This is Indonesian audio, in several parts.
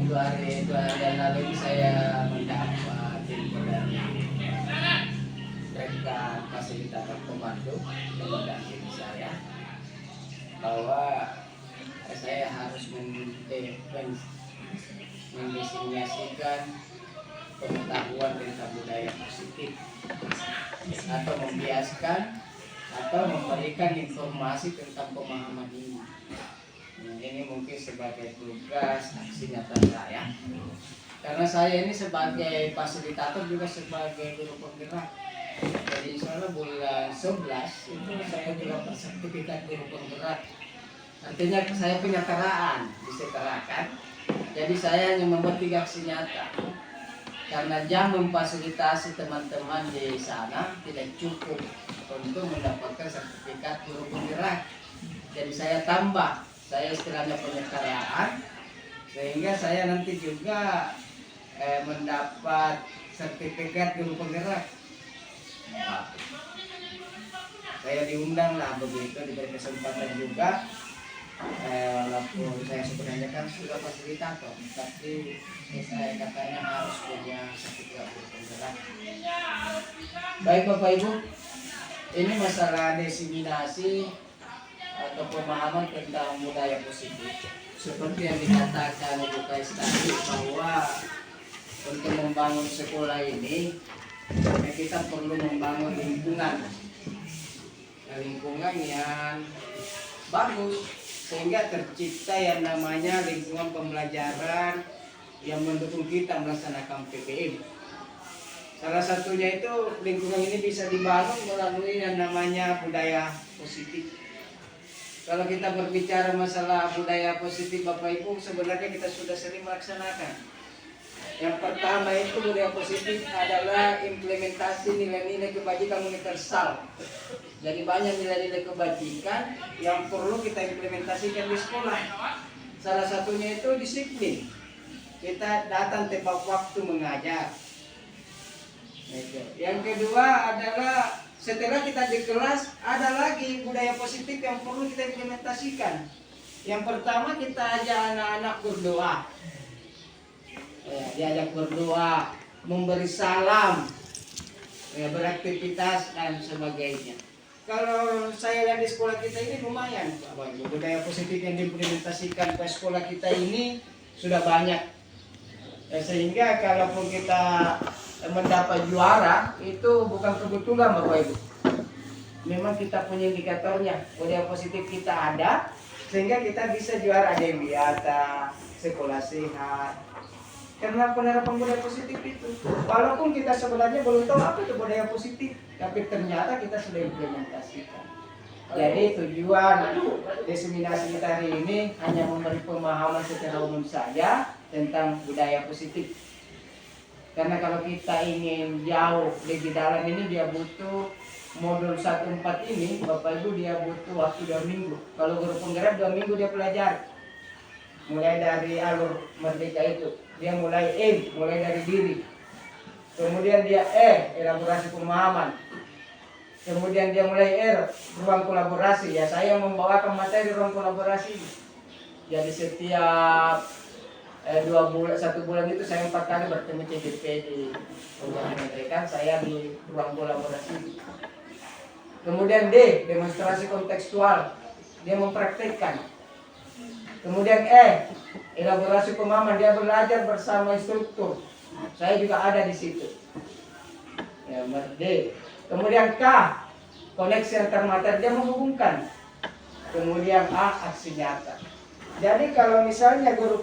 dua hari yang lalu ini saya mendapat info dari rekan fasilitator komando yang mendampingi saya bahwa saya harus mendiseminasikan pengetahuan tentang budaya positif atau membiaskan atau memberikan informasi tentang pemahaman ini. Nah, ini mungkin sebagai tugas aksi nyata saya, karena saya ini sebagai fasilitator juga sebagai guru penggerak. Jadi insya Allah bulan 11 itu saya juga bersertifikat guru penggerak. Artinya saya punya keraan, disetarakan. Jadi saya hanya membuat 3 aksi nyata. Karena jam memfasilitasi teman-teman di sana tidak cukup untuk mendapatkan sertifikat guru penggerak. Jadi saya tambah, saya istilahnya punya keraan, sehingga saya nanti juga mendapat sertifikat guru penggerak. Saya diundang lah begitu, diberi kesempatan juga. Walaupun saya sebenarnya kan sudah fasilitator, tapi saya katanya harus punya sertifikat guru penggerak. Baik Bapak Ibu, ini masalah diseminasi atau pemahaman tentang budaya positif. Seperti yang dikatakan Ibu Kais tadi, bahwa untuk membangun sekolah ini kita perlu membangun lingkungan yang bagus, sehingga tercipta yang namanya lingkungan pembelajaran yang mendukung kita melaksanakan PPM. Salah satunya itu lingkungan ini bisa dibangun melalui yang namanya budaya positif. Kalau kita berbicara masalah budaya positif Bapak Ibu, sebenarnya kita sudah sering melaksanakan. Yang pertama itu budaya positif adalah implementasi nilai-nilai kebajikan universal. Jadi banyak nilai-nilai kebajikan yang perlu kita implementasikan di sekolah. Salah satunya itu disiplin. Kita datang tepat waktu mengajar. Yang kedua adalah setelah kita di kelas, ada lagi budaya positif yang perlu kita implementasikan. Yang pertama, kita ajak anak-anak berdoa. Diajak berdoa, memberi salam, beraktivitas dan sebagainya. Kalau saya lihat di sekolah kita ini lumayan, Pak, budaya positif yang diimplementasikan ke sekolah kita ini sudah banyak. Sehingga kalaupun kita mendapat juara, itu bukan kebetulan Bapak Ibu. Memang kita punya indikatornya, budaya positif kita ada, sehingga kita bisa juara. Ada yang biasa, sekolah sehat. Karena penerapan budaya positif itu, walaupun kita sebenarnya belum tahu apa itu budaya positif, tapi ternyata kita sudah implementasikan. Jadi tujuan diseminasi kita hari ini hanya memberi pemahaman secara umum saja tentang budaya positif. Karena kalau kita ingin jauh lebih dalam ini, dia butuh modul 1-4 ini, Bapak Ibu, dia butuh waktu 2 minggu. Kalau guru penggerak 2 minggu dia pelajari. Mulai dari alur merdeka itu, dia mulai mulai dari diri. Kemudian dia elaborasi pemahaman. Kemudian dia mulai ruang kolaborasi. Ya, saya membawakan materi ruang kolaborasi. Jadi setiap 1 bulan itu saya 4 kali bertemu CGP di rumah mereka, saya di ruang kolaborasi. Kemudian D, demonstrasi kontekstual, dia mempraktikkan. Kemudian elaborasi pemahaman, dia belajar bersama instruktur. Saya juga ada di situ. Ya, D. Kemudian K, koneksi antar materi, dia menghubungkan. Kemudian A, aksi nyata. Jadi kalau misalnya guru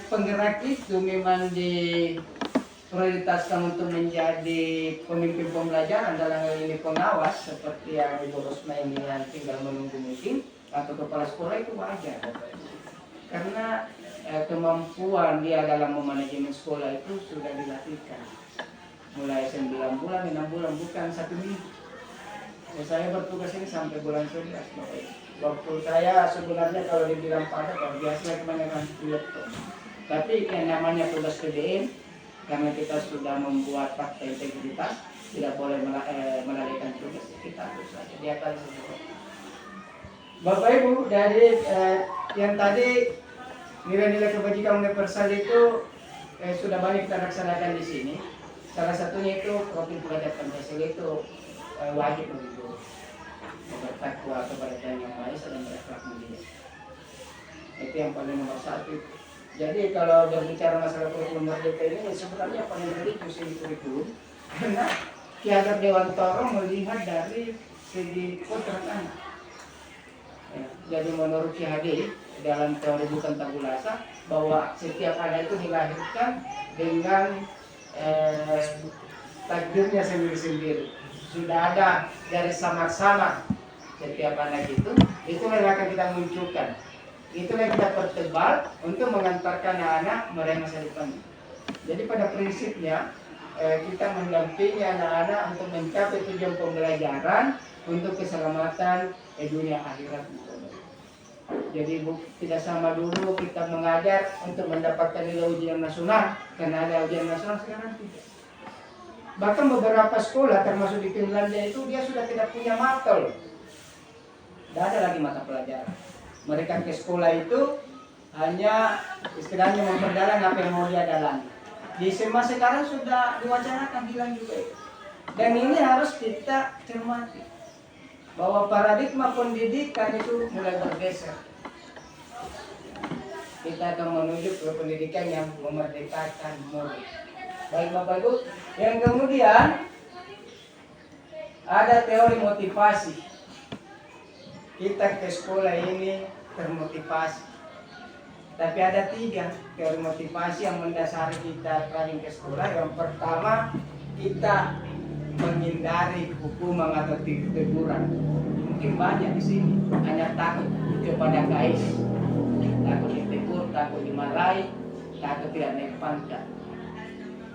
penggerak itu memang diprioritaskan untuk menjadi pemimpin pembelajaran dalam hal ini pengawas, seperti yang Ibu Rosma ini yang tinggal menunggu meeting atau kepala sekolah, itu wajar. Karena kemampuan dia dalam memanajemen sekolah itu sudah dilatihkan. Mulai 9 bulan, 6 bulan, bukan 1 minggu. Saya bertugas ini sampai bulan 11. Waktu saya sebenarnya kalau dibilang padat, biasanya kebanyakan laptop. Tapi yang namanya tugas PDM, karena kita sudah membuat fakta integritas, tidak boleh melalaikan tugas, kita harus saja. Dia akan sesuatu. Bapak Ibu, dari yang tadi nilai-nilai kebajikan universal itu sudah banyak kita laksanakan di sini. Salah satunya itu profil pelajar Pancasila itu wajib untuk bertakwa kepada Tuhan Yang Maha Esa dan berakhlak mulia. Itu yang paling nomor satu. Jadi kalau berbicara masalah kurikulum merdeka ini sebenarnya paling religius ini kurikulum, karena Ki Hajar Dewantara melihat dari segi kodrat anak. Ya, jadi menurut Ki Hadi dalam teori bukan tabulasa bahwa setiap anak itu dilahirkan dengan takdirnya sendiri-sendiri. Sudah ada dari samar-samar setiap anak itu yang akan kita munculkan. Itulah yang kita pertebal untuk mengantarkan anak-anak meraih masa depan. Jadi pada prinsipnya kita mendampingi anak-anak untuk mencapai tujuan pembelajaran untuk keselamatan dunia akhirat. Jadi tidak sama dulu kita mengajar untuk mendapatkan nilai ujian nasional, karena ada ujian nasional sekarang tidak. Bahkan beberapa sekolah termasuk di Finlandia itu dia sudah tidak punya mata loh. Tidak ada lagi mata pelajaran. Mereka ke sekolah itu hanya istilahnya memperdalam apa yang mau dia dalami. Di SMA sekarang sudah diwacanakan hilang juga itu. Dan ini harus kita cermati bahwa paradigma pendidikan itu mulai bergeser. Kita akan menuju ke pendidikan yang memerdekakan murid. Baik Bapak Ibu, yang kemudian ada teori motivasi. Kita ke sekolah ini termotivasi. Tapi ada 3 teori motivasi yang mendasari kita rajin ke sekolah. Yang pertama, kita menghindari hukuman atau teguran. Mungkin banyak di sini hanya takut kepada guys, takut ditegur, takut dimarahi, takut tidak naik pangkat.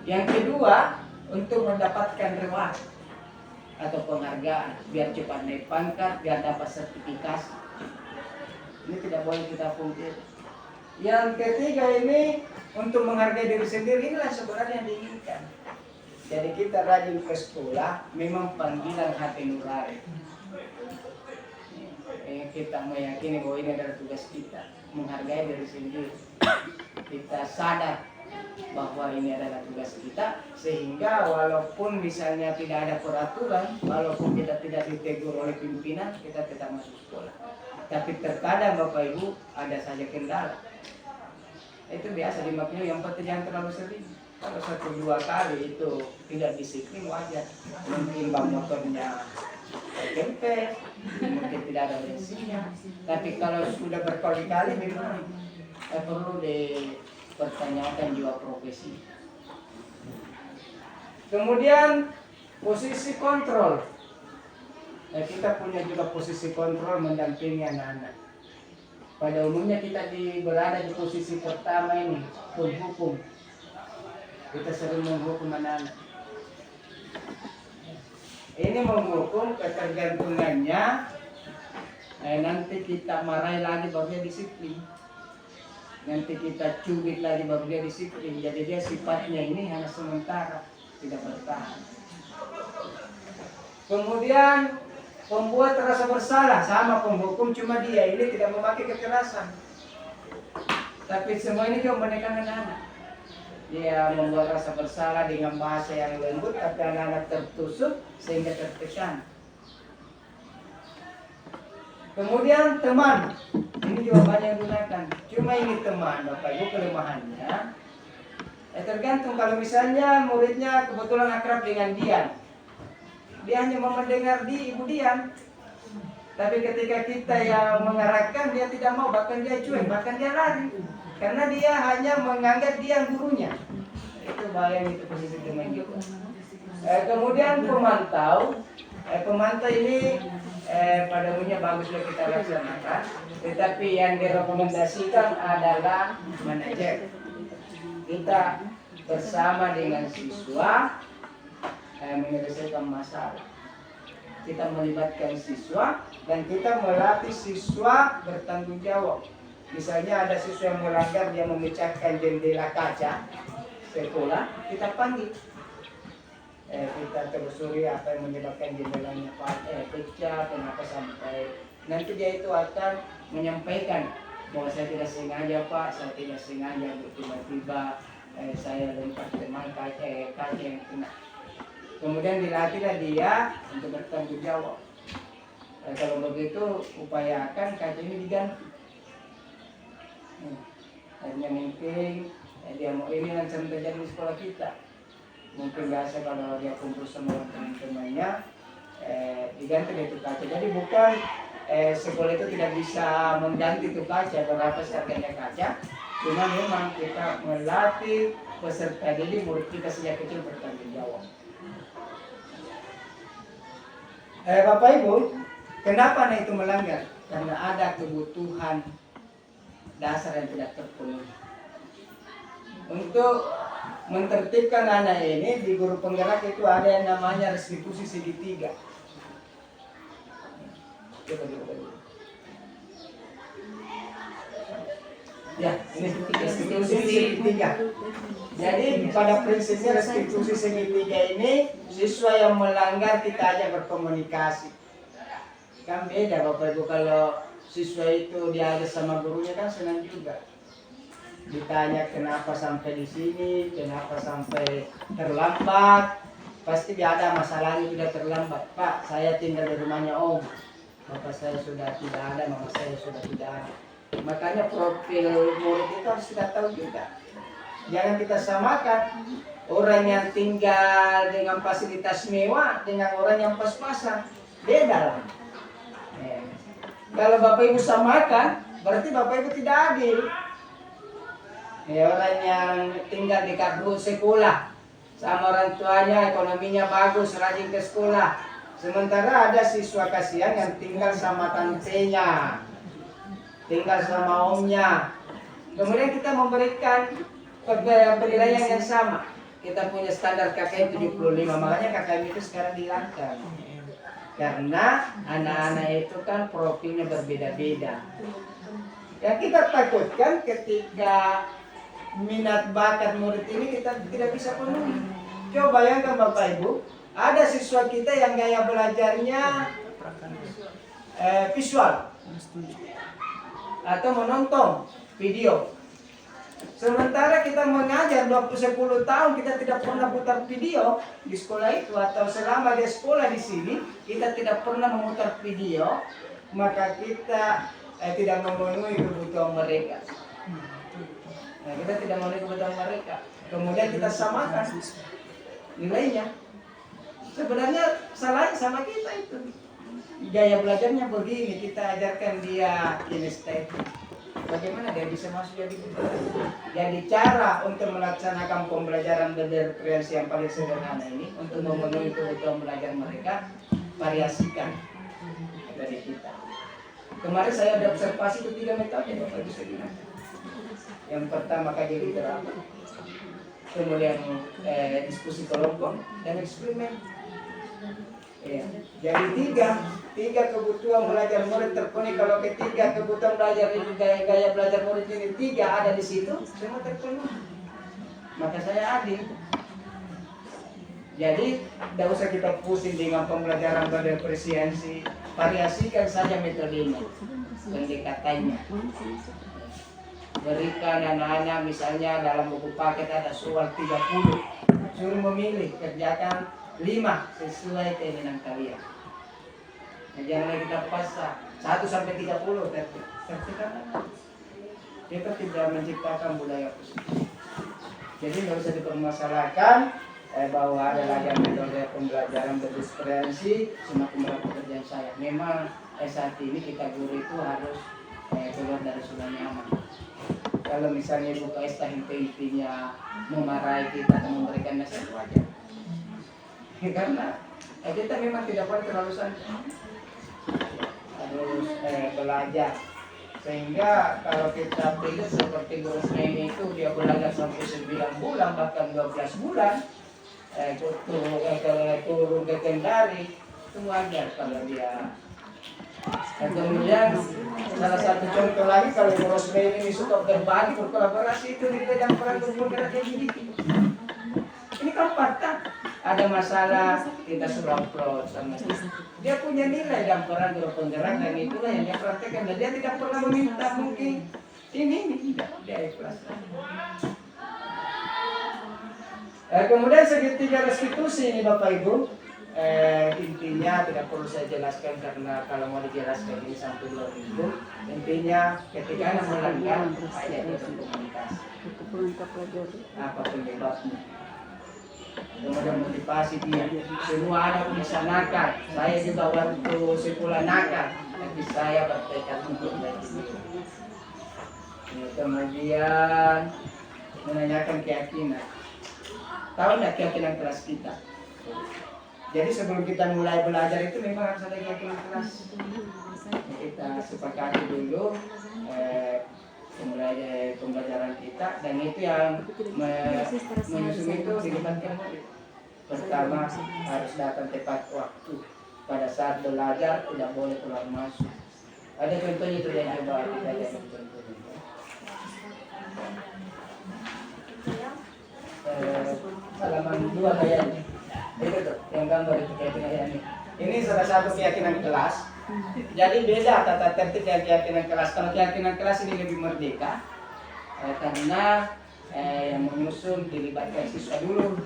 Yang kedua, untuk mendapatkan reward atau penghargaan, biar cepat naik pangkat, biar dapat sertifikasi. Ini tidak boleh kita pungkiri. Yang ketiga ini untuk menghargai diri sendiri, inilah sebenarnya yang diinginkan. Jadi kita rajin ke sekolah memang panggilan hati nurani. Kita meyakini bahwa ini adalah tugas kita, menghargai diri sendiri. Kita sadar bahwa ini adalah tugas kita, sehingga walaupun misalnya tidak ada peraturan, walaupun kita tidak ditegur oleh pimpinan, kita tetap masuk sekolah. Tapi terkadang Bapak Ibu ada saja kendala. Itu biasa dimaknai, yang penting jangan terlalu sering. Kalau 1-2 kali itu tidak disiplin wajar. Mungkin bang motornya kempes, mungkin tidak ada bensinnya. Tapi kalau sudah berkali-kali memang perlu dipertanyakan juga profesi. Kemudian posisi kontrol. Kita punya juga posisi kontrol mendampingi anak-anak. Pada umumnya kita berada di posisi pertama ini, penghukum. Kita sering menghukum anak-anak. Ini menghukum ketergantungannya. Nanti kita marahi lagi baru dia disiplin. Nanti kita cubit lagi baru dia disiplin. Jadi dia sifatnya ini hanya sementara, tidak bertahan. Kemudian membuat rasa bersalah, sama penghukum, cuma dia ini tidak memakai kekerasan. Tapi semua ini dia menekan anak-anak. Dia membuat rasa bersalah dengan bahasa yang lembut, tapi anak-anak tertusuk sehingga tertekan. Kemudian teman, ini juga banyak yang gunakan. Cuma ini teman, Bapak Ibu, kelemahannya tergantung. Kalau misalnya muridnya kebetulan akrab dengan Dian, dia hanya mau mendengar di Ibu Dian. Tapi ketika kita yang mengarahkan, dia tidak mau, bahkan dia cuek, bahkan dia lari. Karena dia hanya menganggap dia gurunya. Itu bahaya, itu posisi teman juga. Kemudian pemantau. Pemantau ini pada umumnya baguslah kita laksanakan. Tetapi yang direkomendasikan adalah manajer. Kita bersama dengan siswa menyelesaikan masalah. Kita melibatkan siswa dan kita melatih siswa bertanggung jawab. Misalnya ada siswa yang melanggar, dia memecahkan jendela kaca sekolah, kita panggil. Kita telusuri apa yang menyebabkan jendelanya pecah, kenapa sampai. Nanti dia itu akan menyampaikan bahwa saya tidak sengaja Pak, saya tidak sengaja, tiba-tiba saya lempar teman kaca yang kena. Kemudian dilatihlah dia untuk bertanggung jawab. Kalau begitu upayakan kaca ini diganti. Hanya mungkin dia mau ini langsung terjadi di sekolah kita. Mungkin biasa kalau dia kumpul sama teman-temannya diganti itu kaca. Jadi bukan sekolah itu tidak bisa mengganti itu kaca, berapa harganya kaca. Cuma memang kita melatih peserta jadi murid kita sejak kecil bertanggung jawab. Bapak Ibu, kenapa itu melanggar? Karena ada kebutuhan dasar yang tidak terpenuhi. Untuk mentertibkan anak ini di guru penggerak itu ada yang namanya restitusi segitiga. Ya, ini restitusi segitiga. Jadi pada prinsipnya restitusi segitiga ini siswa yang melanggar kita ajak berkomunikasi. Kan beda Bapak Ibu, kalau siswa itu diajak sama gurunya kan senang juga. Ditanya kenapa sampai di sini, kenapa sampai terlambat, pasti dia ada masalahnya sudah terlambat. Pak, saya tinggal di rumahnya Om, bapak saya sudah tidak ada, mama saya sudah tidak ada. Makanya profil murid itu harus kita tahu juga. Jangan kita samakan orang yang tinggal dengan fasilitas mewah dengan orang yang pas-pasan, beda lah. Kalau Bapak Ibu samakan, berarti Bapak Ibu tidak adil. Orang yang tinggal di kartu sekolah sama orang tuanya ekonominya bagus, rajin ke sekolah. Sementara ada siswa kasihan yang tinggal sama tantenya, tinggal sama omnya. Kemudian kita memberikan penilaian yang sama. Kita punya standar KKM 75, makanya KKM itu sekarang dihilangkan. Karena anak-anak itu kan profilnya berbeda-beda. Yang kita takutkan ketika minat bakat murid ini kita tidak bisa penuhi. Coba bayangkan Bapak Ibu, ada siswa kita yang gaya belajarnya visual atau menonton video. Sementara kita mengajar 10 tahun kita tidak pernah putar video di sekolah itu, atau selama di sekolah di sini kita tidak pernah memutar video, maka kita tidak memenuhi kebutuhan mereka. Nah, kita tidak memenuhi kebutuhan mereka. Kemudian kita samakan nilainya. Sebenarnya salahnya sama kita itu. Gaya belajarnya begini, kita ajarkan dia kinestetik. Bagaimana dia bisa masuk jadi guru? Jadi cara untuk melaksanakan pembelajaran dan referensi yang paling sederhana ini untuk memenuhi kebutuhan belajar mereka, variasikan dari kita. Kemarin saya ada observasi itu 3 metode Bapak bisa gunakan. Yang pertama kajian literatur, kemudian diskusi kelompok dan eksperimen. Ya. Jadi tiga kebutuhan belajar murid terpenuhi. Kalau ketiga kebutuhan belajar ini gaya belajar murid ini 3 ada di situ, semua terpenuhi. Maka saya adil. Jadi tidak usah kita pusing dengan pembelajaran berefisiensi, variasikan saja metodenya, pendekatannya. Berikan anak-anak misalnya dalam buku paket ada soal 30, suruh memilih, kerjakan 5 sesuai keinginan kalian. Nah, jangan kita paksa 1 sampai 30 tertibkan. Kita tidak menciptakan budaya positif. Jadi tidak usah dipermasalahkan bahwa ada lagi metode pembelajaran berdiskresi semakin berat pekerjaan saya. Memang saat ini kita guru itu harus keluar dari zona nyaman. Kalau misalnya Ibu KS intinya memarahi kita dan memberikan nasihat wajar. Karena kita memang tidak boleh terlalu santai, harus belajar. Sehingga kalau kita pilih seperti guru ini itu dia belajar sampai 9 bulan bahkan 12 bulan, turun ke Kendari itu wajar kalau dia. Kemudian salah satu contoh lagi kalau Ibu Rosmei ini suka berbagi berkolaborasi itu di bidang peran guru penggerak ini. Ini kan fakta. Ada masalah kita suruh upload sama dia punya nilai dan peran guru penggerak dan itulah yang dia praktekkan dan dia tidak pernah meminta mungkin Ini dia ikhlas. Kemudian segitiga restitusi ini Bapak Ibu, intinya tidak perlu saya jelaskan karena kalau mau dijelaskan ini sampai 2 minggu. Intinya ketika Anda melanggar, ada komunikasi. Apa penyebabnya? Kemudian motivasi dia. Semua anak bisa nakal. Saya juga waktu sekolah nakal, tapi saya bertekad untuk belajar. Kemudian menanyakan keyakinan. Tahu nggak keyakinan kelas kita? Jadi sebelum kita mulai belajar itu memang harus ada keyakinan kelas. Kita sepakati dulu mulai pembelajaran kita, dan itu yang menyusun itu dilibatkan murid. Pertama harus datang tepat waktu. Pada saat belajar tidak boleh keluar masuk. Ada contohnya itu yang coba kita lihat contohnya. Halaman 2 kayaknya. Itu tuh yang gambar itu keyakinan ini. Ini salah satu keyakinan kelas. Jadi beda tata tertib yang keyakinan kelas. Kalau keyakinan kelas ini lebih merdeka, karena yang menyusun dilibatkan siswa dulu.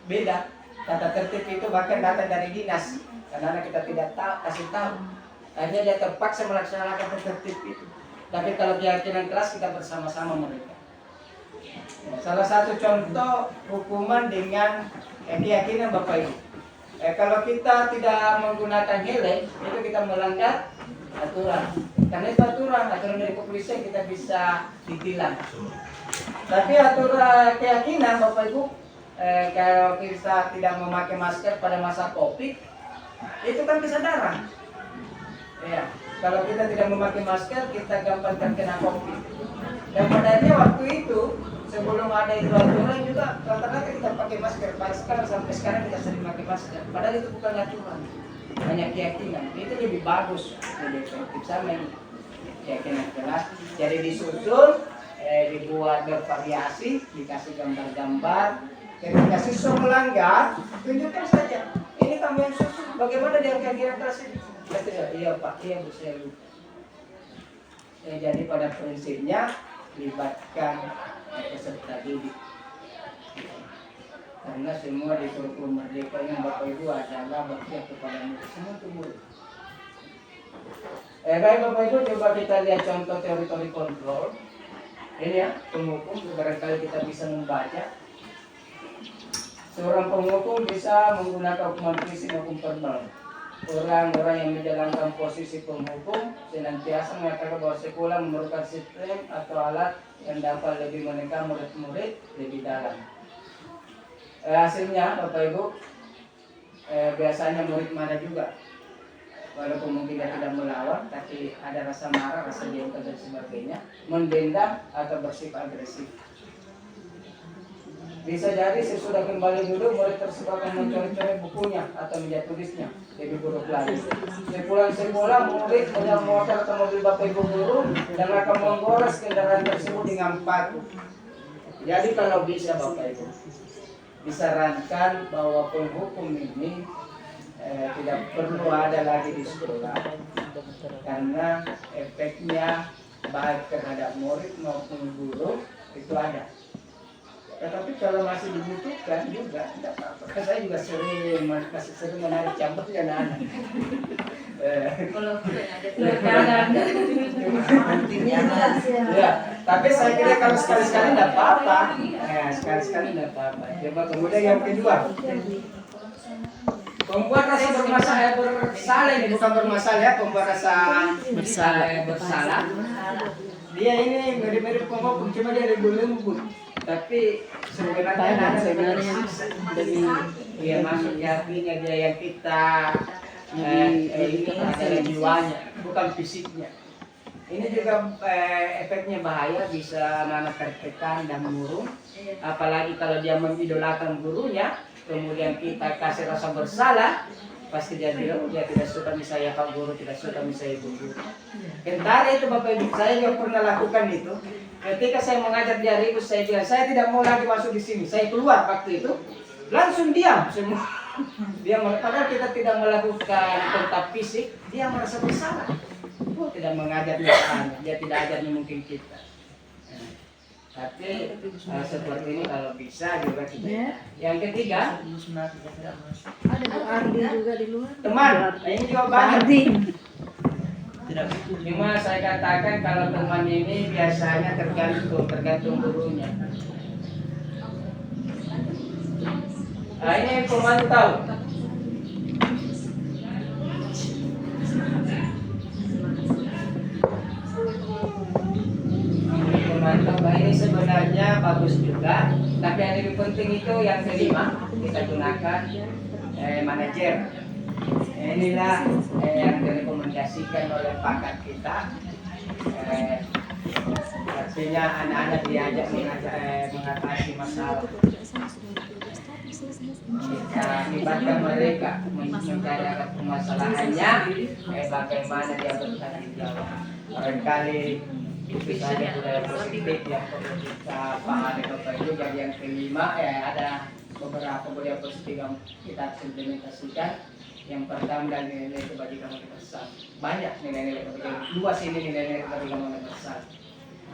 Beda tata tertib itu bahkan datang dari dinas, karena kita tidak tahu, kasih tahu. Akhirnya dia terpaksa melaksanakan tata tertib itu. Tapi kalau keyakinan kelas kita bersama-sama mereka. Salah satu contoh hukuman dengan keyakinan Bapak Ibu. Kalau kita tidak menggunakan helm, itu kita melanggar aturan. Karena itu aturan dari kepolisian kita bisa ditilang. Tapi aturan keyakinan Bapak Ibu, kalau kita tidak memakai masker pada masa COVID, itu kan kesadaran. Ya, kalau kita tidak memakai masker, kita gampang terkena COVID. Dan padanya waktu itu sebelum ada itu aturan juga rata-rata kita pakai masker. Sampai sekarang kita sering pakai masker. Padahal itu bukan aturan, hanya keyakinan. Itu lebih bagus, lebih efektif sama ini keyakinan kelas. Jadi disusun, dibuat bervariasi, dikasih gambar-gambar. Ketika siswa melanggar, tunjukkan saja. Ini kamu yang susun. Bagaimana dia keyakinan kelas ini? Iya Pak, iya Bu, saya lupa. Jadi pada prinsipnya libatkan peserta didik, karena semua di kurikulum merdeka yang Bapak Ibu adalah bakti kepada murid, semua itu murid. Baik Bapak Ibu, coba kita lihat contoh teori kontrol. Ini ya, penghukum, barangkali kita bisa membaca. Seorang penghukum bisa menggunakan hukuman fisik maupun verbal. Orang-orang yang menjalankan posisi penghukum senantiasa mengatakan bahwa sekolah memerlukan sistem atau alat yang dapat lebih menekan murid-murid lebih dalam. Hasilnya Bapak Ibu, biasanya murid marah juga. Walaupun mungkin dia tidak melawan, tapi ada rasa marah, rasa jengkel dan sebagainya, mendendam atau bersifat agresif. Bisa jadi sesudah kembali duduk, murid tersebut akan mencoret-coret bukunya atau meja tulisnya. Lebih buruk lagi. Sepulang sekolah, murid punya motor atau mobil Bapak Ibu guru dan akan menggores kendaraan tersebut dengan paku. Jadi kalau bisa Bapak Ibu, disarankan bahwa penghukum ini tidak perlu ada lagi di sekolah, karena efeknya baik terhadap murid maupun guru itu ada. Tetapi kalau masih dibutuhkan juga tidak apa-apa. Saya juga masih sering menarik campur anak-anak. Kalau ada ya, tapi saya kira kalau sekali-sekali tidak apa-apa. Sekali-sekali tidak apa-apa. Coba kemudian yang kedua, pembuat rasa bersalah ini bukan bermasalah ya, pembuat rasa bersalah. Dia ini mirip-mirip penghukum, cuma dia lebih lembut. Tapi sebenarnya dia masuk di hatinya, dia yang kita ini adalah jiwanya, bukan fisiknya. Ini juga efeknya bahaya, bisa anak tertekan dan murung. Apalagi kalau dia mengidolakan gurunya, kemudian kita kasih rasa bersalah, pasti dia bilang dia tidak suka misalnya Pak Guru, tidak suka misalnya Ibu Guru. Kentara itu Bapak Ibu, saya juga pernah lakukan itu. Ketika saya mengajar dia ribut, saya bilang saya tidak mau lagi masuk di sini. Saya keluar waktu itu, langsung diam semua. Dia padahal kita tidak melakukan kontak fisik, dia merasa bersalah. Tidak mengajar dia tidak ajarnya mungkin kita. Tapi seperti ini kalau bisa juga kita. Yang ketiga, Ada Bu Ardi juga di luar. teman. Ini juga banyak. Ardi. Cuma saya katakan kalau teman ini biasanya tergantung gurunya. Nah, ini pemantau. Nah, ini sebenarnya bagus juga, tapi yang lebih penting itu yang kelima kita gunakan manajer. Inilah yang direkomendasikan oleh pakar kita. Artinya anak-anak diajak mengatasi masalah. Kita libatkan mereka mencari akar permasalahannya, bagaimana dia bertanggung jawab. Barangkali itu saja budaya positif yang perlu kita pahami Bapak Ibu. Jadi yang kelima ada beberapa budaya positif yang kita implementasikan. Yang pertama dan nilai kebajikan universal. Banyak nilai-nilai kebajikan. Dua sini nilai-nilai kebajikan universal.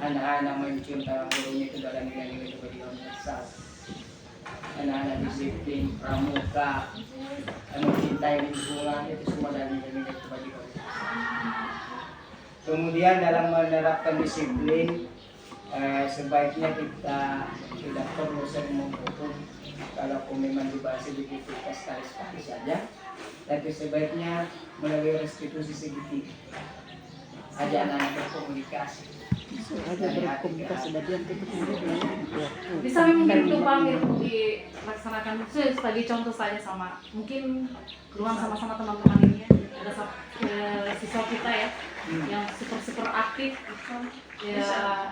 Anak-anak mencium tangan gurunya itu adalah nilai-nilai kebajikan universal. Anak-anak disiplin, pramuka, mencintai lingkungan, itu semua dari nilai-nilai kebajikan universal. Kemudian dalam menerapkan disiplin, sebaiknya kita tidak perlu sering menghukum. Kalau memang dibahas begitu sekali saja, tapi sebaiknya melalui restitusi segitiga. Ajak anak-anak berkomunikasi. Bisa memang itu Pak dilaksanakan sebagai contoh saja sama mungkin ruang sama-sama teman-teman ini ada siswa kita ya yang super aktif ya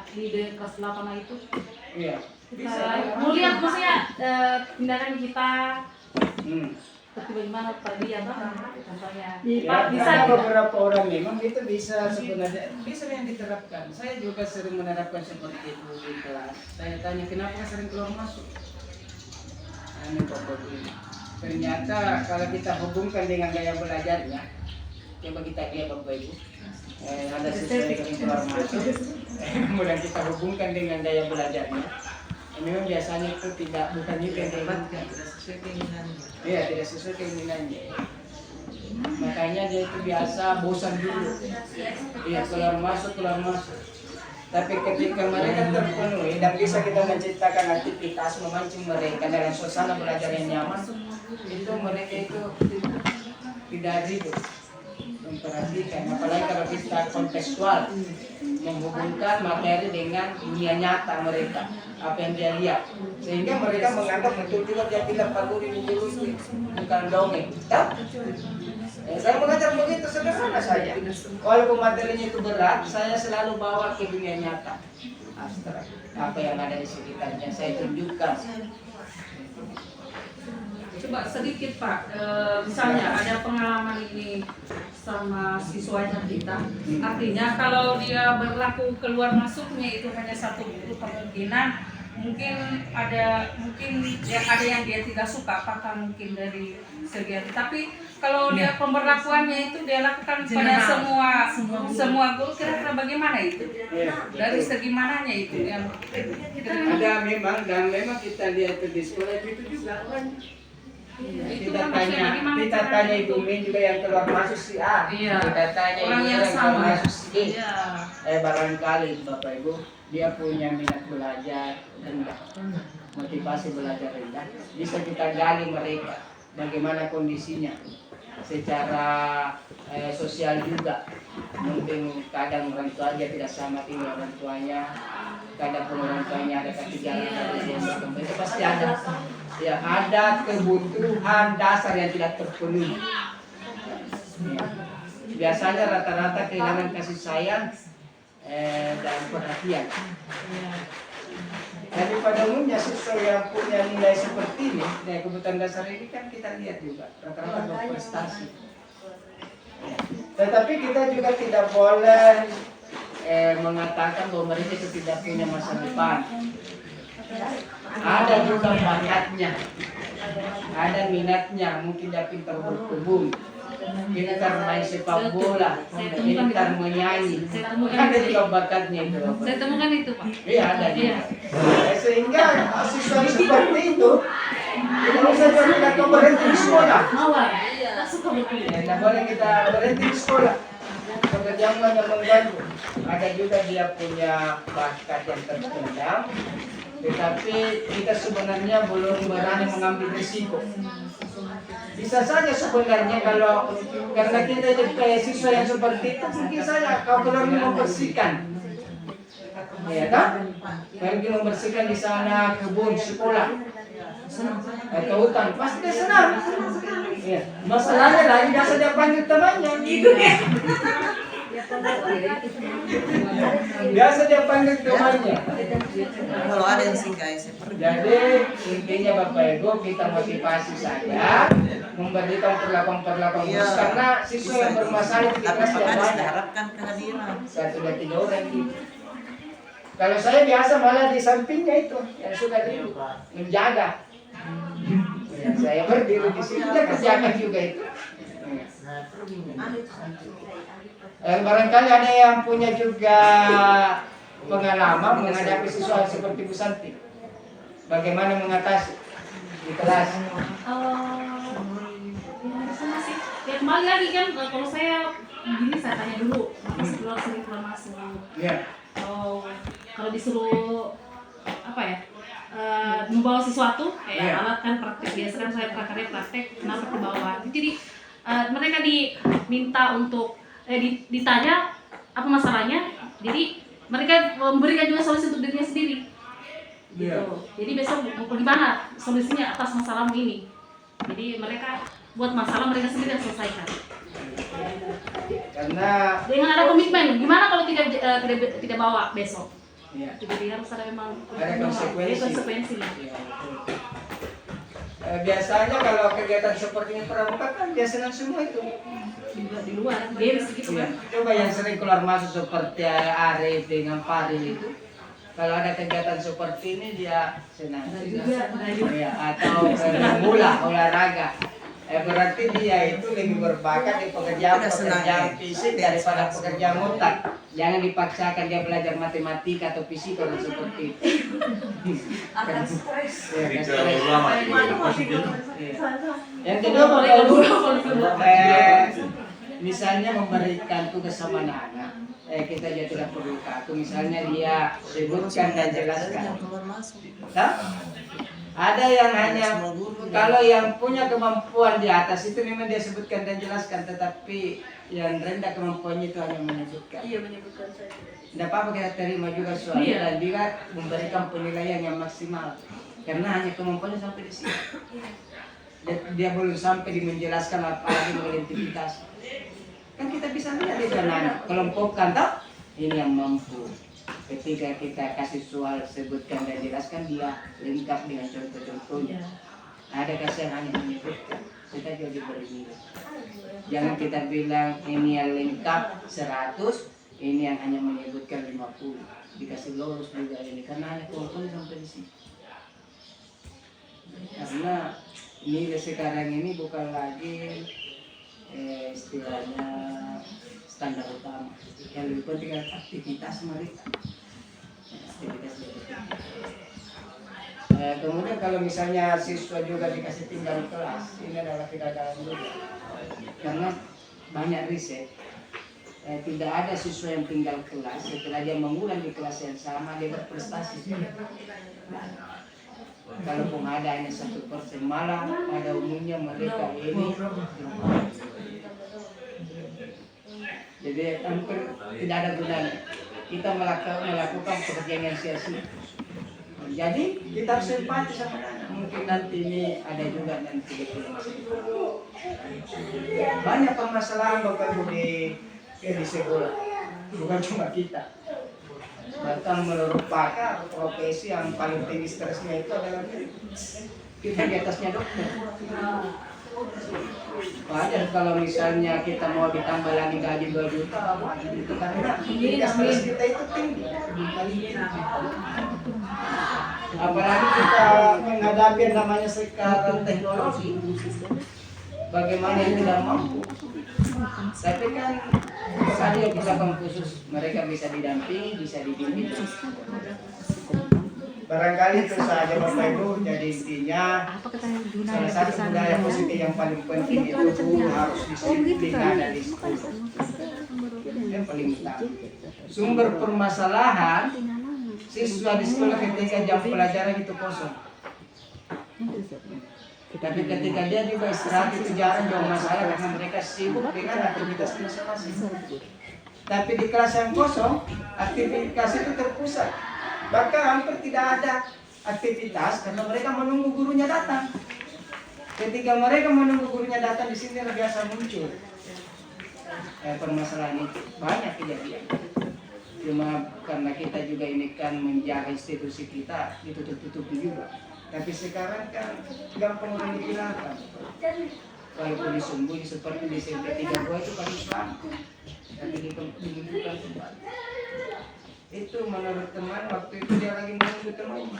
di kelas 8 itu. Iya. Kita mau lihat maksudnya tindakan kita seperti bagaimana tadi ya Bang contohnya. Bisa beberapa orang memang itu bisa sebenarnya bisa yang diterapkan. Saya juga sering menerapkan seperti itu di kelas. Saya tanya kenapa sering keluar masuk. Ini Bapak Ibu. Ternyata kalau kita hubungkan dengan gaya belajarnya, coba kita lihat Bapak Ibu. Ada sesuai dengan keluar masuk. Kemudian kita hubungkan dengan gaya belajarnya. Memang biasanya itu bukan itu yang diinginkan. Iya, tidak sesuai keinginannya. Makanya dia itu biasa bosan dulu. Iya, keluar masuk. Tapi ketika mereka terpenuhi dan bisa kita menciptakan aktivitas memancing mereka dalam suasana belajar yang nyaman, itu mereka itu tidak ribut. Memperhatikan, apalagi kalau kita kontekstual menghubungkan materi dengan dunia nyata mereka, apa yang dia lihat, sehingga mereka menganggap betul juga dia bilang Pak Guru ini bukan dongeng. Saya mengajar begitu sederhana saja. Walaupun materinya itu berat, saya selalu bawa ke dunia nyata, abstrak, apa yang ada di sekitarnya saya tunjukkan. Coba sedikit Pak, misalnya ada pengalaman ini sama siswanya kita. Artinya kalau dia berlaku keluar masuknya itu hanya satu kemungkinan. Mungkin ada yang dia tidak suka, apakah mungkin dari segi. Tapi kalau dia pemberlakuannya itu dia lakukan pada semua guru, kira-kira bagaimana itu? Dari segi mananya itu yang ada memang dan memang kita lihat di sekolah itu juga banyak. Kita tanya Ibu Min juga yang keluar masuk si A. Kita tanya orang yang keluar sama. masuk si B. Barangkali Bapak Ibu dia punya minat belajar rendah, motivasi belajar rendah. Bisa kita gali mereka bagaimana kondisinya secara sosial juga. Mungkin kadang orang tua dia tidak sama tinggal orang tuanya, kadang pun orang tuanya ada ketinggalan itu pasti ada. Ya, ada kebutuhan dasar yang tidak terpenuhi. Ya. Biasanya rata-rata kehilangan kasih sayang dan perhatian. Jadi pada umumnya siswa yang punya nilai seperti ini, kebutuhan dasar ini kan kita lihat juga rata-rata berprestasi. Ya. Tetapi kita juga tidak boleh mengatakan bahwa mereka itu tidak punya masa depan. Ada juga bakatnya, ada minatnya, mungkin dia pintar berkebun, pintar main sepak bola, pintar menyanyi. Ada juga bakatnya itu. Saya temukan itu, Pak. Iya ada Iya. juga. Sehingga siswa seperti itu tidak bisa kita berhenti di sekolah. Mawar. Tak suka betul. Tidak boleh kita berhenti di sekolah. Pekerjaan yang mengganggu. Ada juga dia punya bakat yang terpendam, tetapi kita sebenarnya belum berani mengambil risiko. Bisa saja sebenarnya kalau karena kita jadi kayak siswa yang seperti itu, mungkin saja kau keluar membersihkan, ya kan? Pergi membersihkan di sana kebun sekolah atau hutan, pasti dia senang. Ya. Masalahnya lagi biasa dia panggil temannya. Biasa dia panggil temannya. Kalau ada yang singkai seperti Jadi intinya Bapak Ibu kita motivasi saja memberikan perlakuan-perlakuan Iya. khusus karena siswa yang bermasalah di tapi kelas Pak yang Kades banyak. harapkan kehadiran. Satu dan 3 orang gitu. Kalau saya biasa malah di sampingnya itu yang suka duduk menjaga. Ya, saya berdiri di situ dia kerjakan juga itu. Barangkali ada yang punya juga pengalaman menghadapi siswa seperti Bu Santi. Bagaimana mengatasi di kelas? Ya sama sih. Ya kembali lagi kan kalau saya begini saya tanya dulu, sering keluar masuk. Ya. Kalau disuruh apa ya? Membawa sesuatu kayak Iya. alat kan praktek biasa kan saya praktek kenapa dibawa. Jadi mereka diminta untuk ditanya apa masalahnya. Jadi mereka memberikan juga solusi untuk dirinya sendiri. Iya. Gitu. Jadi besok mau gimana solusinya atas masalahmu ini. Jadi mereka buat masalah mereka sendiri yang selesaikan. Karena Dengan ada komitmen, gimana kalau tidak bawa besok? ya, Jadi harus ada memang ada konsekuensi. konsekuensi. Ya, betul. Biasanya kalau kegiatan seperti ini pramuka kan dia senang semua itu. Di luar, beres gitu Ya. kan. Coba yang sering keluar masuk seperti Arif dengan Faril itu, kalau ada kegiatan seperti ini dia senang. Ya, atau bola, olahraga. Berarti dia itu lebih berbakat di pekerjaan fisik daripada pekerjaan otak. Jangan dipaksakan dia belajar matematika atau fisika dan seperti itu. Akan stres. Ya, Ketika stres. ulama itu Yang kedua Bapak Ibu, misalnya memberikan tugas sama anak-anak, kita juga tidak perlu kaku. Misalnya dia sebutkan dan jelaskan. Keluar masuk. Nah, ada yang hanya kalau yang punya kemampuan di atas itu memang dia sebutkan dan jelaskan, tetapi yang rendah kemampuannya itu hanya menyebutkan. Iya menyebutkan saja. Tidak apa-apa kita terima juga soalnya Iya. dan juga memberikan penilaian yang maksimal karena hanya kemampuannya sampai di sini. Dia belum sampai di menjelaskan apalagi mengidentifikasi. Kan kita bisa lihat di sana kelompokkan tak ini yang mampu. Ketika kita kasih soal sebutkan dan jelaskan dia lengkap dengan contoh-contohnya. Ada kasih yang hanya menyebutkan, kita juga diberi nilai. Jangan kita bilang ini yang lengkap 100, ini yang hanya menyebutkan 50. Dikasih lulus juga ini karena hanya kemampuan sampai di sini. Karena nilai sekarang ini bukan lagi istilahnya standar utama. Yang lebih penting adalah aktivitas mereka. Aktivitas mereka. Kemudian kalau misalnya siswa juga dikasih tinggal kelas, ini adalah kegagalan juga. Karena banyak riset, tidak ada siswa yang tinggal kelas setelah dia mengulang di kelas yang sama dia berprestasi. Kalaupun ada hanya 1%, malah pada umumnya mereka ini. Jadi hampir tidak ada gunanya kita melakukan pekerjaan yang sia-sia. Jadi kita harus simpati sama anak. Mungkin nanti ini ada juga nanti banyak permasalahan Bapak Ibu di sekolah, bukan cuma kita. Bahkan menurut pakar profesi yang paling tinggi stresnya itu adalah kita di atasnya dokter. Wajar kalau misalnya kita mau ditambah lagi gaji 2 juta, itu karena stres kita itu tinggi. Apalagi kita menghadapi yang namanya sekarang teknologi. bagaimana yang tidak mampu. Tapi kan ada yang bisa khusus, mereka bisa didampingi, bisa dibimbing. Barangkali itu saja Bapak Ibu. Jadi intinya salah satu budaya positif yang paling penting itu harus disiplin ada di sekolah. Yang paling utama. Sumber permasalahan siswa di sekolah ketika jam pelajaran itu kosong. Tapi ketika dia juga istirahat itu jarang jauh masalah karena mereka sibuk dengan aktivitas masing-masing. Tapi di kelas yang kosong, aktivitas itu terpusat. Bahkan hampir tidak ada aktivitas karena mereka menunggu gurunya datang. Ketika mereka menunggu gurunya datang, di sini biasa muncul permasalahan itu. Banyak kejadian. Cuma karena kita juga ini kan menjaga institusi kita, ditutup-tutupi juga. Tapi sekarang kan gampang dibilangkan. Walaupun disembunyi seperti di SMP 3 gua itu kan Islam. Tapi dibuka kembali. Itu menurut teman waktu itu dia lagi menunggu temannya.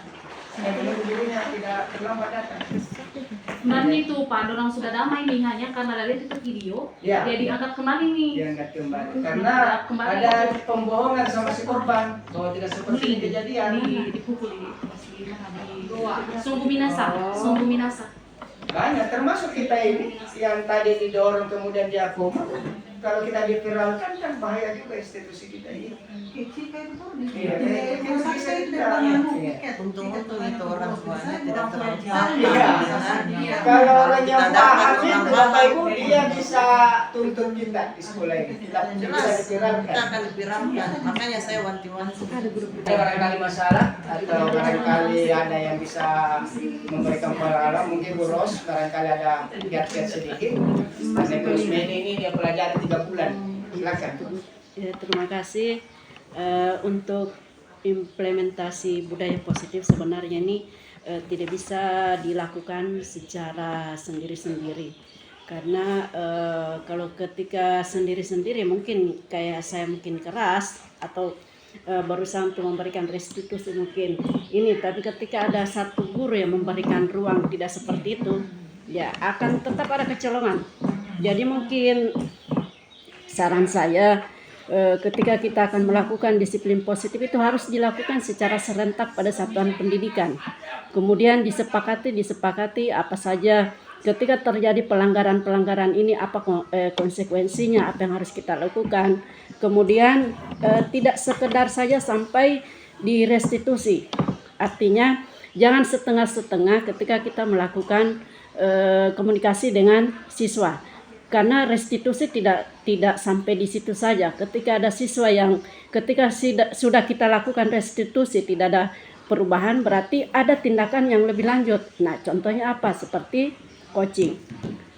Menunggu gurunya tidak terlambat datang. Sebenarnya itu Pak, orang sudah damai nih hanya karena dari itu video, Ya. dia diangkat kembali nih. Diangkat kembali. Karena ada pembohongan sama si korban bahwa tidak seperti ini kejadian. Dipukul di sungguh minasa. Banyak termasuk kita ini yang tadi didorong kemudian dia koma. Kalau kita diviralkan kan bahaya juga institusi kita ini. Iya, Untung-untung itu orang tuanya tidak terlalu Iya. Kalau orang yang paham itu Bapak Ibu dia bisa tuntut kita di sekolah ini. Kita bisa jelas diviralkan. kita akan dipiramkan. Makanya saya wanti-wanti. Ada barangkali masalah atau barangkali ada yang bisa memberikan pengalaman, mungkin Bu Ros barangkali ada kiat-kiat sedikit. Karena Gus Medi ini dia pelajari 3 bulan. Silakan. Ya, terima kasih. Untuk implementasi budaya positif sebenarnya ini tidak bisa dilakukan secara sendiri-sendiri. Karena kalau ketika sendiri-sendiri mungkin kayak saya mungkin keras atau berusaha untuk memberikan restitusi mungkin ini, tapi ketika ada satu guru yang memberikan ruang tidak seperti itu, ya akan tetap ada kecolongan. Jadi mungkin saran saya ketika kita akan melakukan disiplin positif itu harus dilakukan secara serentak pada satuan pendidikan. Kemudian disepakati apa saja ketika terjadi pelanggaran ini apa konsekuensinya, apa yang harus kita lakukan. Kemudian tidak sekedar saja sampai di restitusi. Artinya jangan setengah-setengah ketika kita melakukan komunikasi dengan siswa. Karena restitusi tidak sampai di situ saja. Ketika ada siswa yang ketika sudah kita lakukan restitusi tidak ada perubahan, berarti ada tindakan yang lebih lanjut. Nah, contohnya apa? Seperti coaching.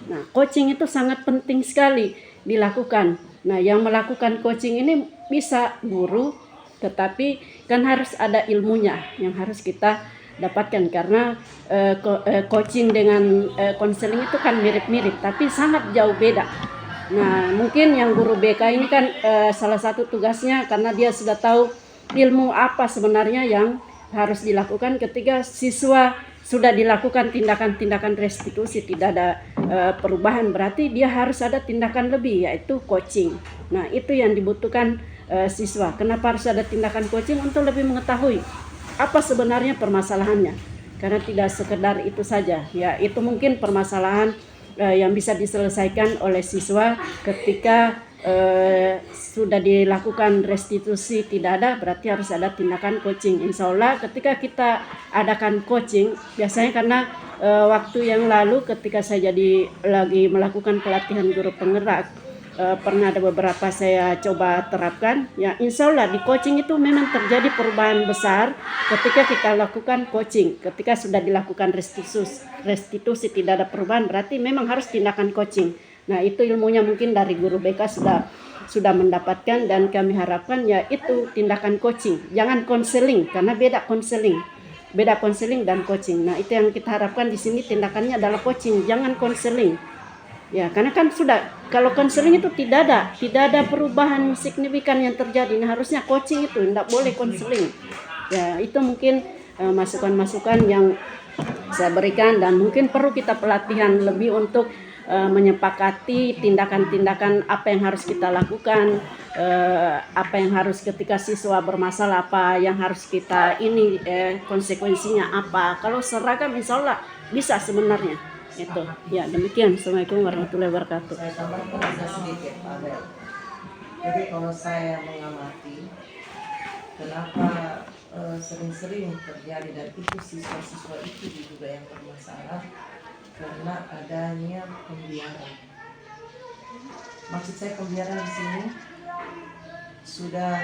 Nah, coaching itu sangat penting sekali dilakukan. Nah, yang melakukan coaching ini bisa guru, tetapi kan harus ada ilmunya yang harus kita dapatkan, karena coaching dengan konseling itu kan mirip-mirip tapi sangat jauh beda. Nah, mungkin yang guru BK ini kan salah satu tugasnya karena dia sudah tahu ilmu apa sebenarnya yang harus dilakukan ketika siswa sudah dilakukan tindakan-tindakan restitusi tidak ada perubahan, berarti dia harus ada tindakan lebih yaitu coaching. Nah, itu yang dibutuhkan siswa. Kenapa harus ada tindakan coaching? Untuk lebih mengetahui apa sebenarnya permasalahannya, karena tidak sekedar itu saja ya, itu mungkin permasalahan yang bisa diselesaikan oleh siswa ketika sudah dilakukan restitusi tidak ada, berarti harus ada tindakan coaching. Insya Allah ketika kita adakan coaching, biasanya karena waktu yang lalu ketika saya lagi melakukan pelatihan guru penggerak, pernah ada beberapa saya coba terapkan ya, insya Allah di coaching itu memang terjadi perubahan besar ketika kita lakukan coaching. Ketika sudah dilakukan restitusi tidak ada perubahan, berarti memang harus tindakan coaching. Nah, itu ilmunya mungkin dari guru BK sudah mendapatkan, dan kami harapkan ya itu tindakan coaching, jangan konseling, karena beda konseling dan coaching. Nah, itu yang kita harapkan di sini, tindakannya adalah coaching, jangan konseling. Ya, karena kan sudah kalau konseling itu tidak ada perubahan signifikan yang terjadi. Nah, harusnya coaching itu tidak boleh konseling. Ya, itu mungkin masukan-masukan yang saya berikan, dan mungkin perlu kita pelatihan lebih untuk menyepakati tindakan-tindakan apa yang harus kita lakukan, apa yang harus ketika siswa bermasalah, apa yang harus kita konsekuensinya apa. Kalau seragam insya Allah bisa sebenarnya. Itu ya, demikian. Assalamualaikum warahmatullahi wabarakatuh. Saya tambahkan bisa sedikit, Pak Abel. Jadi kalau saya mengamati, kenapa sering-sering terjadi dan itu siswa-siswa itu juga yang bermasalah karena adanya pembiaran. Maksud saya pembiaran di sini sudah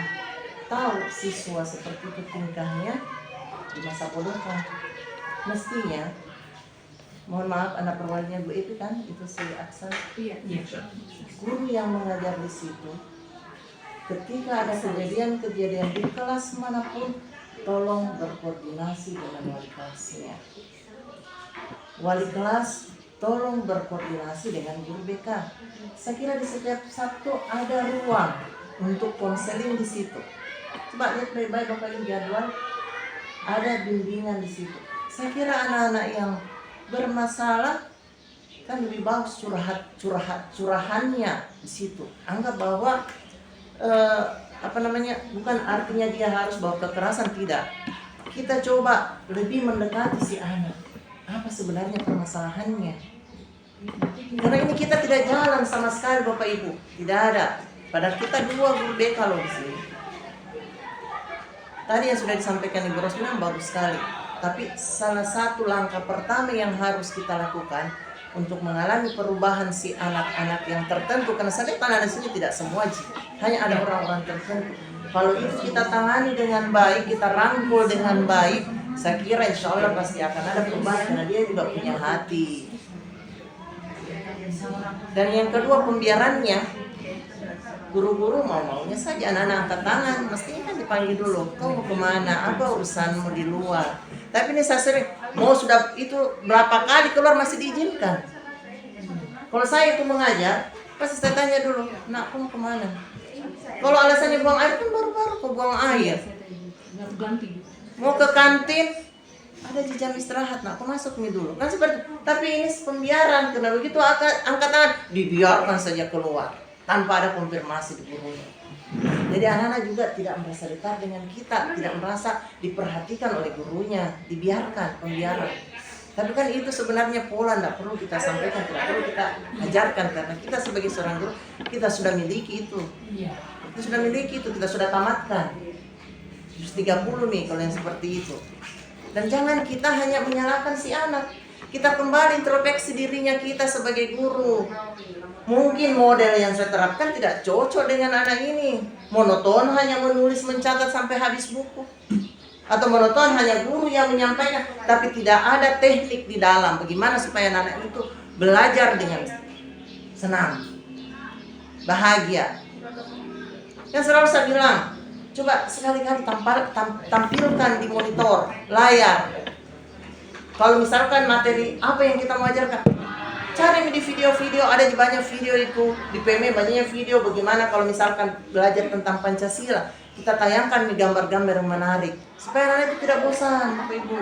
tahu siswa seperti itu tingkahnya di masa bodoh kan. Mestinya, mohon maaf anak perwalinya Bu Epi kan, itu si Aksan. Iya. Guru yang mengajar di situ, ketika ada kejadian-kejadian di kelas manapun, tolong berkoordinasi dengan wali kelasnya. Wali kelas tolong berkoordinasi dengan guru BK. Saya kira di setiap Sabtu ada ruang untuk konseling di situ. Coba lihat baik-baik Bapak Ibu jadwal, ada bimbingan di situ. Saya kira anak-anak yang bermasalah kan lebih bagus curahannya di situ. Anggap bahwa bukan artinya dia harus bawa kekerasan, tidak. Kita coba lebih mendekati si anak. Apa sebenarnya permasalahannya? Karena ini kita tidak jalan sama sekali Bapak Ibu, tidak ada. Padahal kita 2 guru BK loh di sini. Tadi yang sudah disampaikan Ibu Rosmina bagus sekali. Tapi salah satu langkah pertama yang harus kita lakukan untuk mengalami perubahan si anak-anak yang tertentu, karena saya lihat anak di sini tidak semua, hanya ada orang-orang tertentu. Kalau itu kita tangani dengan baik, kita rangkul dengan baik, saya kira insya Allah pasti akan ada perubahan karena dia juga punya hati. Dan yang kedua pembiarannya, guru-guru mau-maunya saja anak-anak angkat tangan, mestinya kan dipanggil dulu, kau mau kemana, apa urusanmu di luar. Tapi ini saya sering, mau sudah itu berapa kali keluar masih diizinkan. Kalau saya itu mengajar, pasti saya tanya dulu, nak kau mau kemana? Kalau alasannya buang air, kan baru-baru kau buang air. Mau ke kantin, ada di jam istirahat, nak kau masuk nih dulu. Kan seperti, tapi ini pembiaran, karena begitu angkat tangan, dibiarkan saja keluar tanpa ada konfirmasi di gurunya. Jadi anak-anak juga tidak merasa dekat dengan kita, tidak merasa diperhatikan oleh gurunya, dibiarkan, pembiaran. Tapi kan itu sebenarnya pola, tidak perlu kita sampaikan, tidak perlu kita ajarkan, karena kita sebagai seorang guru, kita sudah miliki itu. Kita sudah miliki itu, kita sudah tamatkan. 30 nih kalau yang seperti itu. Dan jangan kita hanya menyalahkan si anak. Kita kembali introspeksi dirinya kita sebagai guru. Mungkin model yang saya terapkan tidak cocok dengan anak ini. Monoton hanya menulis mencatat sampai habis buku. Atau monoton hanya guru yang menyampaikan, tapi tidak ada teknik di dalam. Bagaimana supaya anak itu belajar dengan senang, bahagia. Yang selalu saya bilang, coba sekali-kali tampilkan di monitor, layar. Kalau misalkan materi apa yang kita mau ajarkan, cari di video-video, ada di banyak video itu, di PME banyaknya video bagaimana kalau misalkan belajar tentang Pancasila. Kita tayangkan di gambar-gambar yang menarik, supaya anak itu tidak bosan, Bapak Ibu.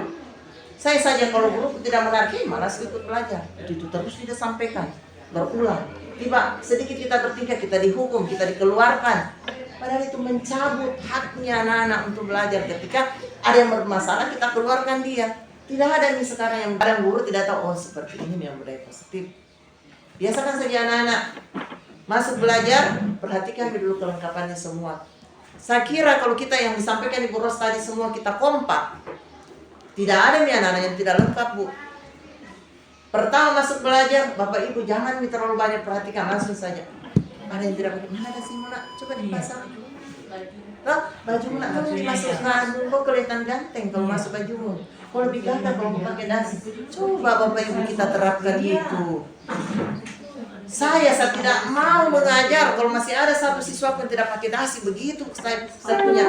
Saya saja kalau guru tidak menarik, malas ikut belajar. Itu terus kita sampaikan, berulang. Tiba sedikit kita bertingkah, kita dihukum, kita dikeluarkan. Padahal itu mencabut haknya anak-anak untuk belajar. Ketika ada yang bermasalah, kita keluarkan dia. Tidak ada nih sekarang yang kadang guru tidak tahu, oh seperti ini yang budaya positif. Biasakan saja anak-anak masuk belajar, perhatikan dulu kelengkapannya semua. Saya kira kalau kita yang disampaikan Ibu Ros tadi semua kita kompak, tidak ada nih anak-anak yang tidak lengkap, Bu. Pertama masuk belajar, Bapak Ibu jangan terlalu banyak perhatikan, langsung saja. Ada yang tidak pakai, mana ada sih Muna? Coba dipasang. Loh, baju Muna kamu dimasukkan, kok kelihatan ganteng kalau masuk bajumu. Kalau lebih ganteng kalau mau pakai dasi. Coba Bapak Ibu kita terapkan itu. Saya tidak mau mengajar kalau masih ada satu siswa yang tidak pakai dasi. Begitu saya punya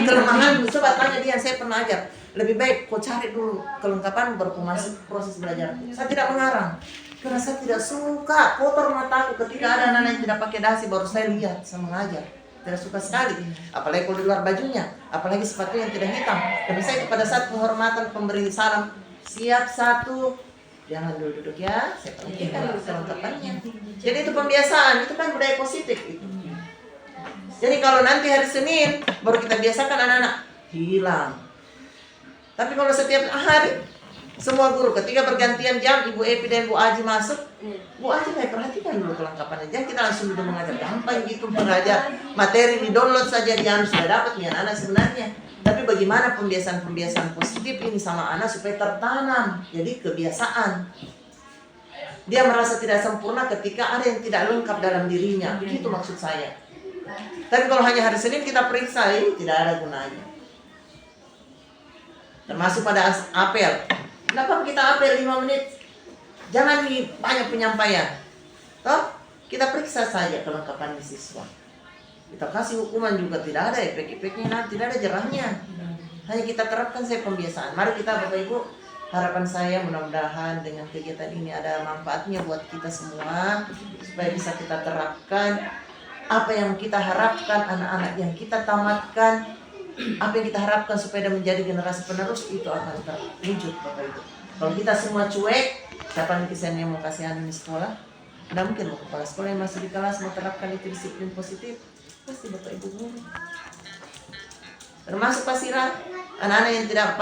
kelemahan. Coba tanya dia, saya pernah ajar. Lebih baik kau cari dulu kelengkapan baru masuk proses belajar. Saya tidak mengarang. Karena saya tidak suka kotor mataku ketika ada anak yang tidak pakai dasi baru saya lihat, saya mengajar. Tidak suka sekali, apalagi kalau di luar bajunya, apalagi sepatu yang tidak hitam. Karena saya pada saat penghormatan pemberi salam, siap 1, 2, Jangan dulu duduk ya, saya perhatikan dulu kelengkapannya. Jadi itu pembiasaan, itu kan budaya positif itu. Jadi kalau nanti hari Senin baru kita biasakan anak-anak, hilang. Tapi kalau setiap hari semua guru ketika bergantian jam, Ibu Epi dan Bu Aji masuk, Bu Aji saya perhatikan dulu kelengkapannya. Jangan kita langsung duduk mengajar, gampang gitu mengajar. Materi di-download saja dia sudah dapat nih anak-anak sebenarnya. Tapi bagaimana pembiasaan-pembiasaan positif ini sama anak supaya tertanam, jadi kebiasaan. Dia merasa tidak sempurna ketika ada yang tidak lengkap dalam dirinya. Itu maksud saya. Tapi kalau hanya hari Senin kita periksa, ini tidak ada gunanya. Termasuk pada apel. Kenapa kita apel 5 menit? Jangan banyak penyampaian. Toh, kita periksa saja kelengkapan siswa. Kita kasih hukuman juga tidak ada efek-efeknya, tidak ada jerahnya. Hanya kita terapkan saya pembiasaan. Mari kita Bapak Ibu, harapan saya mudah-mudahan dengan kegiatan ini ada manfaatnya buat kita semua supaya bisa kita terapkan apa yang kita harapkan anak-anak yang kita tamatkan, apa yang kita harapkan supaya dia menjadi generasi penerus itu akan terwujud Bapak Ibu. Kalau kita semua cuek, siapa yang mau kasihan ini sekolah? Tidak mungkin mau kepala sekolah yang masih di kelas mau terapkan itu disiplin positif. Pasti Bapak Ibu guru. Termasuk Pasira, anak-anak yang tidak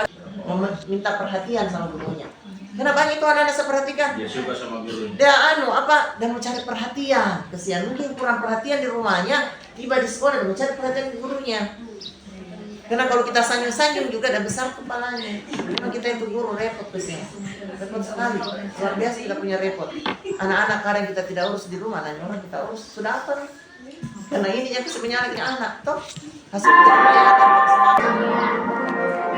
minta perhatian sama gurunya. Kenapa itu anak-anak saya perhatikan? Dia suka sama gurunya. Dia dia mau cari perhatian. Kesian mungkin kurang perhatian di rumahnya, tiba di sekolah dia mau cari perhatian di gurunya. Karena kalau kita sanjung-sanjung juga ada besar kepalanya. Memang kita itu guru repot kesian. Repot sekali. Luar biasa kita punya repot. Anak-anak kadang kita tidak urus di rumah, nanya orang kita urus. Sudah apa nih? Karena ini yang bisa menyalahkan anak, toh hasil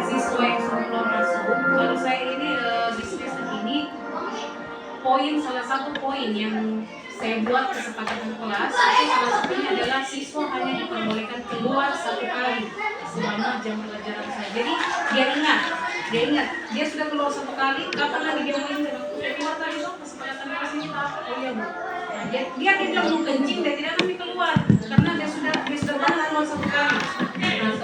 Siswa yang sebelum masuk, kalau saya ini di semester ini salah satu poin yang saya buat kesepakatan kelas itu salah satunya adalah siswa hanya diperbolehkan keluar 1 kali selama jam pelajaran saya. Jadi dia ingat dia sudah keluar 1 kali, kapan lagi dia mau keluar tadi dong kesepakatan kelas ini apa? Oh iya Bu. Nah, dia bilang mau kencing, dia tidak nanti keluar karena dia sudah pernah keluar 1 kali. Nah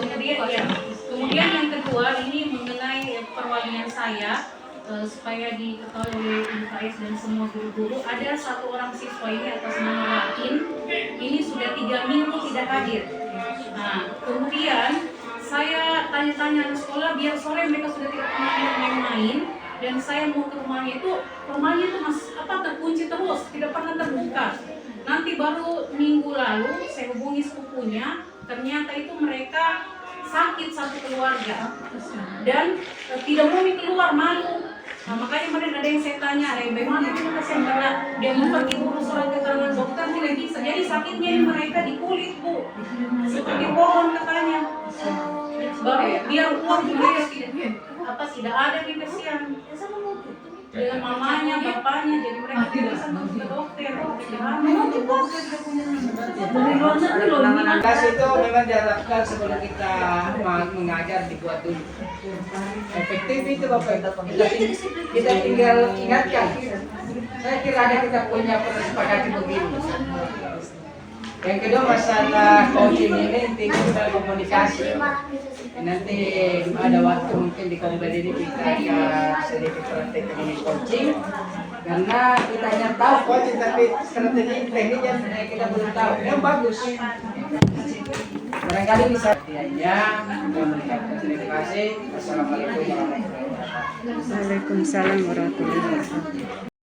kemudian yang kedua ini mengenai perwalian saya. Supaya diketahui oleh UKS dan semua guru-guru, ada 1 orang siswa ini atas nama Latin ini sudah 3 minggu tidak hadir. Nah, kemudian saya tanya-tanya anak sekolah biar sore mereka sudah tidak pernah main-main, dan saya mau ke rumahnya itu terkunci terus, tidak pernah terbuka. Nanti baru minggu lalu saya hubungi sepupunya, ternyata itu mereka sakit satu keluarga dan tidak mau keluar, malu. Nah, makanya kemarin ada yang saya tanya, bagaimana ini kasihan karena dia mau pergi urus surat keterangan dokter tidak bisa. Jadi sakitnya ini mereka di kulit Bu, seperti pohon katanya. Baru biar uang mereka tidak ada di kasihan dengan mamanya, bapaknya, jadi mereka tidak bisa masuk ke dokter. Kelas itu memang diharapkan sebelum kita mengajar dibuat dulu. Efektif itu Bapak. Kita tinggal ingatkan. Saya kira ada kita punya kesepakatan begini. Yang kedua masalah coaching ini tinggal komunikasi. Nanti ada waktu mungkin di Komber ini kita sedikit praktek ini coaching. Karena kita hanya tahu coaching tapi strategi tekniknya kita belum tahu. Yang bagus. Barangkali bisa ya. Terima kasih. Assalamualaikum warahmatullahi wabarakatuh. Waalaikumsalam warahmatullahi wabarakatuh.